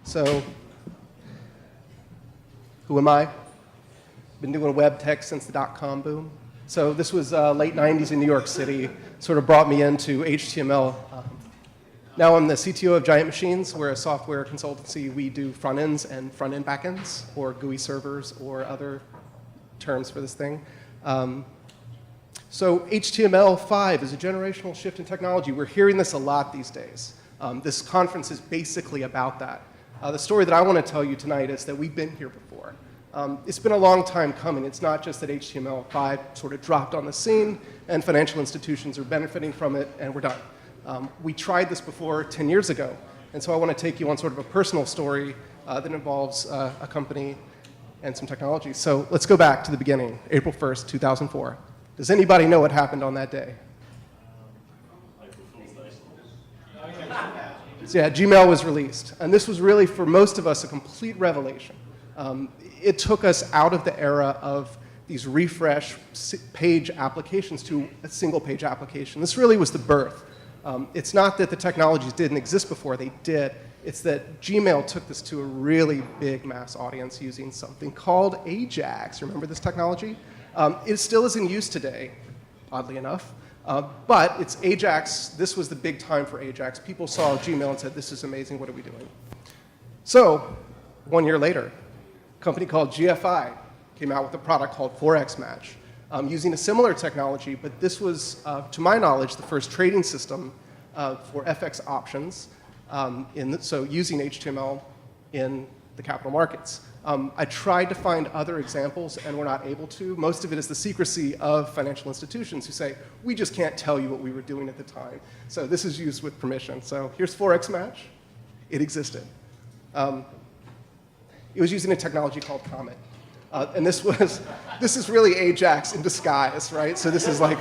So, who am I? Been doing web tech since the dot-com boom. So this was late 90s in New York City, sort of brought me into HTML. Now I'm the CTO of Giant Machines. We're a software consultancy. We do front ends and front end back ends, or GUI servers, or other terms for this thing. So HTML5 is a generational shift in technology. We're hearing this a lot these days. This conference is basically about that. The story that I want to tell you tonight is that we've been here before. It's been a long time coming. It's not just that HTML5 sort of dropped on the scene and financial institutions are benefiting from it and we're done. We tried this before 10 years ago, and so I want to take you on sort of a personal story that involves a company and some technology. So let's go back to the beginning, April 1st, 2004. Does anybody know what happened on that day? So yeah, Gmail was released, and this was really, for most of us, a complete revelation. It took us out of the era of these refresh page applications to a single page application. This really was the birth. It's not that the technologies didn't exist before, they did. It's that Gmail took this to a really big mass audience using something called Ajax. Remember this technology? It still is in use today, oddly enough. But it's Ajax. This was the big time for Ajax. People saw Gmail and said, this is amazing, what are we doing? So 1 year later, a company called GFI came out with a product called 4X Match, using a similar technology, but this was, to my knowledge, the first trading system for FX options, so using HTML in the capital markets. I tried to find other examples, and we're not able to. Most of it is the secrecy of financial institutions who say, we just can't tell you what we were doing at the time. So this is used with permission. So here's 4X Match. It existed. It was using a technology called Comet. And this is really Ajax in disguise, right? So this is like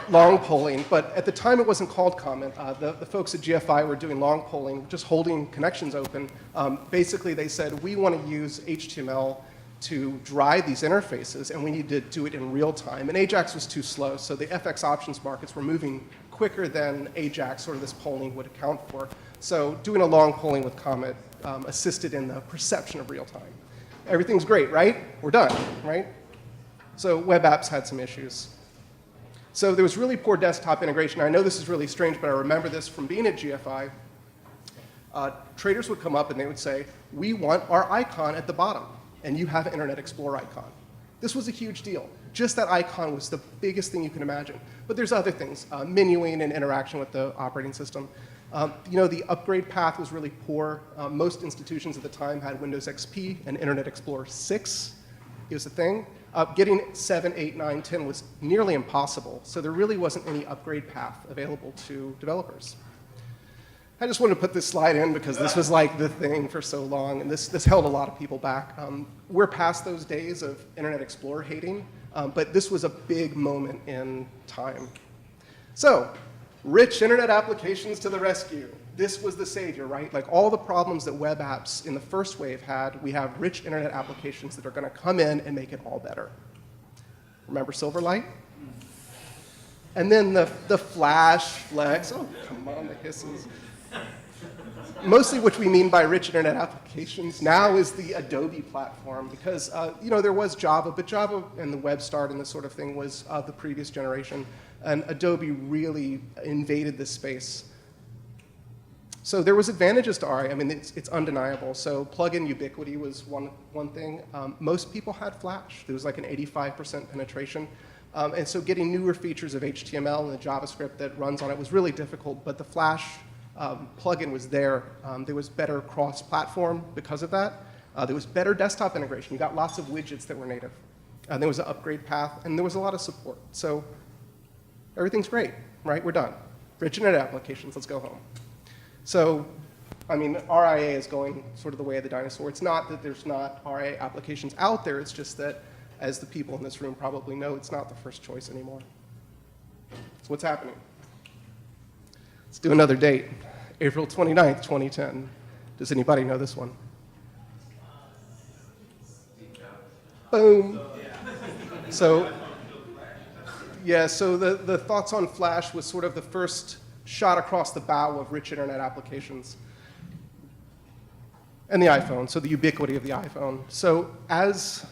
long polling. But at the time, it wasn't called Comet. The folks at GFI were doing long polling, just holding connections open. Basically, they said, we want to use HTML to drive these interfaces, and we need to do it in real time. And Ajax was too slow, so the FX options markets were moving quicker than Ajax, or this polling, would account for. So doing a long polling with Comet assisted in the perception of real time. Everything's great, right? We're done, right? So web apps had some issues. So there was really poor desktop integration. I know this is really strange, but I remember this from being at GFI. Traders would come up and they would say, we want our icon at the bottom, and you have an Internet Explorer icon. This was a huge deal. Just that icon was the biggest thing you can imagine. But there's other things, menuing and interaction with the operating system. The upgrade path was really poor. Most institutions at the time had Windows XP and Internet Explorer 6. It was a thing. Getting 7, 8, 9, 10 was nearly impossible, so there really wasn't any upgrade path available to developers. I just wanted to put this slide in because this was like the thing for so long, and this held a lot of people back. We're past those days of Internet Explorer hating, but this was a big moment in time. So, rich internet applications to the rescue. This was the savior, right? Like all the problems that web apps in the first wave had, we have rich internet applications that are going to come in and make it all better. Remember Silverlight? And then the Flash, Flex, oh, come on, the hisses. Mostly what we mean by rich internet applications now is the Adobe platform, because there was Java, but Java and the web start and this sort of thing was the previous generation, and Adobe really invaded this space. So there was advantages to RA. I mean, it's undeniable. So plugin ubiquity was one thing. Most people had Flash. There was like an 85% penetration. And so getting newer features of HTML and the JavaScript that runs on it was really difficult, but the Flash plugin was there. There was better cross-platform because of that. There was better desktop integration. You got lots of widgets that were native. There was an upgrade path, and there was a lot of support. So everything's great, right? We're done. Rich internet applications, let's go home. So, I mean, RIA is going sort of the way of the dinosaur. It's not that there's not RIA applications out there. It's just that, as the people in this room probably know, it's not the first choice anymore. So what's happening? Let's do another date. April 29th, 2010. Does anybody know this one? Boom. So, yeah, so the thoughts on Flash was sort of the first shot across the bow of rich internet applications. And the iPhone, so the ubiquity of the iPhone. So as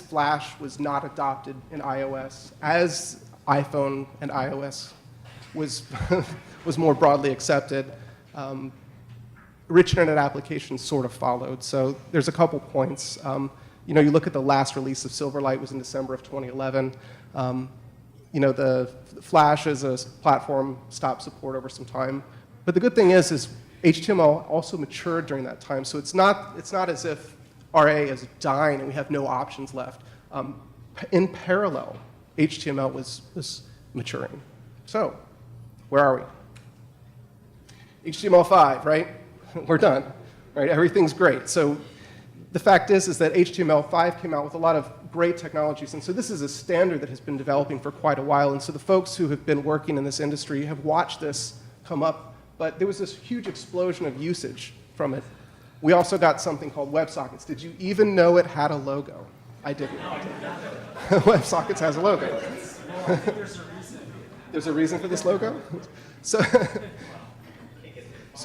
Flash was not adopted in iOS, as iPhone and iOS was, was more broadly accepted, rich internet applications sort of followed. So there's a couple points. You know, you look at the last release of Silverlight was in December of 2011. You know, the Flash as a platform stopped support over some time. But the good thing is HTML also matured during that time. So it's not as if RA is dying and we have no options left. In parallel, HTML was maturing. So where are we? HTML5, right? We're done, right? Everything's great. So the fact is that HTML5 came out with a lot of great technologies. And so this is a standard that has been developing for quite a while. And so the folks who have been working in this industry have watched this come up. But there was this huge explosion of usage from it. We also got something called WebSockets. Did you even know it had a logo? I didn't. WebSockets has a logo. Well, I think there's a reason. There's a reason for this logo? So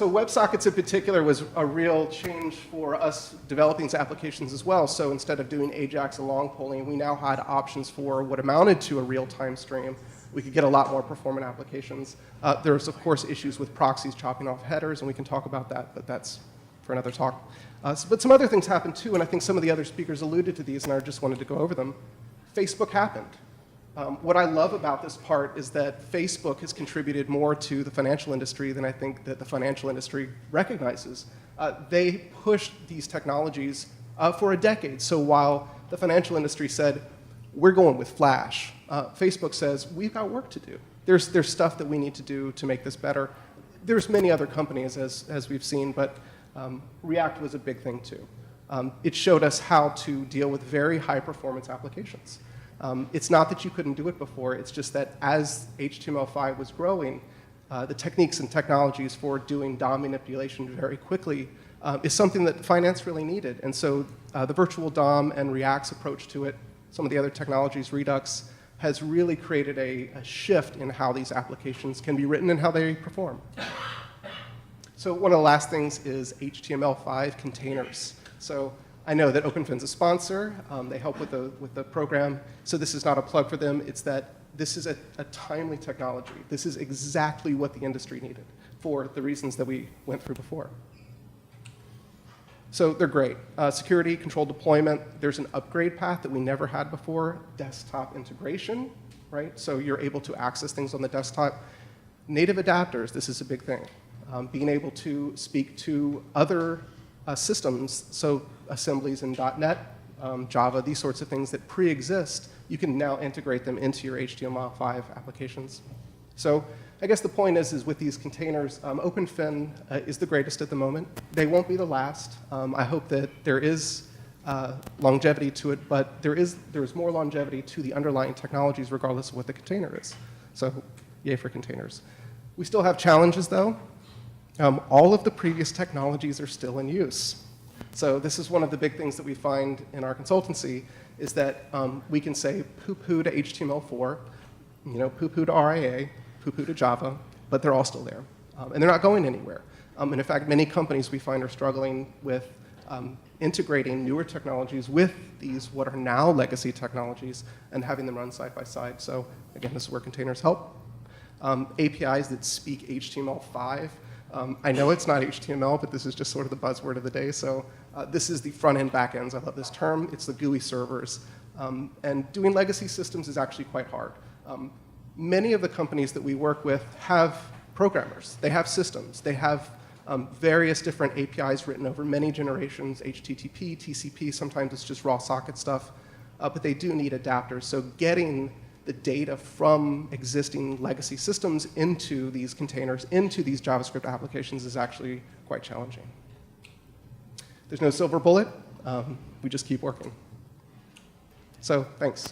WebSockets in particular was a real change for us developing these applications as well. So instead of doing AJAX and long polling, we now had options for what amounted to a real-time stream. We could get a lot more performant applications. There's, of course, issues with proxies chopping off headers, and we can talk about that, but that's for another talk. But some other things happened, too, and I think some of the other speakers alluded to these, and I just wanted to go over them. Facebook happened. What I love about this part is that Facebook has contributed more to the financial industry than I think that the financial industry recognizes. They pushed these technologies for a decade. So while the financial industry said, we're going with Flash, Facebook says, we've got work to do. There's stuff that we need to do to make this better. There's many other companies, as we've seen, but React was a big thing, too. It showed us how to deal with very high-performance applications. It's not that you couldn't do it before, it's just that as HTML5 was growing, the techniques and technologies for doing DOM manipulation very quickly is something that finance really needed. And so the virtual DOM and React's approach to it, some of the other technologies, Redux, has really created a shift in how these applications can be written and how they perform. So one of the last things is HTML5 containers. So I know that OpenFin's a sponsor. They help with the program. So this is not a plug for them. It's that this is a timely technology. This is exactly what the industry needed for the reasons that we went through before. So they're great. Security, controlled deployment. There's an upgrade path that we never had before. Desktop integration, right? So you're able to access things on the desktop. Native adapters, this is a big thing. Being able to speak to other systems, so assemblies in .NET, Java, these sorts of things that pre-exist, you can now integrate them into your HTML5 applications. So I guess the point is with these containers, OpenFin is the greatest at the moment. They won't be the last. I hope that there is longevity to it, but there is more longevity to the underlying technologies regardless of what the container is. So yay for containers. We still have challenges, though. All of the previous technologies are still in use. So this is one of the big things that we find in our consultancy is that we can say poo-poo to HTML4, you know, poo-poo to RIA, poo-poo to Java, but they're all still there. And they're not going anywhere. And in fact, many companies we find are struggling with integrating newer technologies with these what are now legacy technologies and having them run side by side. So again, this is where containers help. APIs that speak HTML5. I know it's not HTML, but this is just sort of the buzzword of the day. So this is the front-end, back-ends. I love this term. It's the GUI servers. And doing legacy systems is actually quite hard. Many of the companies that we work with have programmers. They have systems. They have various different APIs written over many generations, HTTP, TCP. Sometimes it's just raw socket stuff. But they do need adapters. So getting the data from existing legacy systems into these containers, into these JavaScript applications is actually quite challenging. There's no silver bullet. We just keep working. So thanks.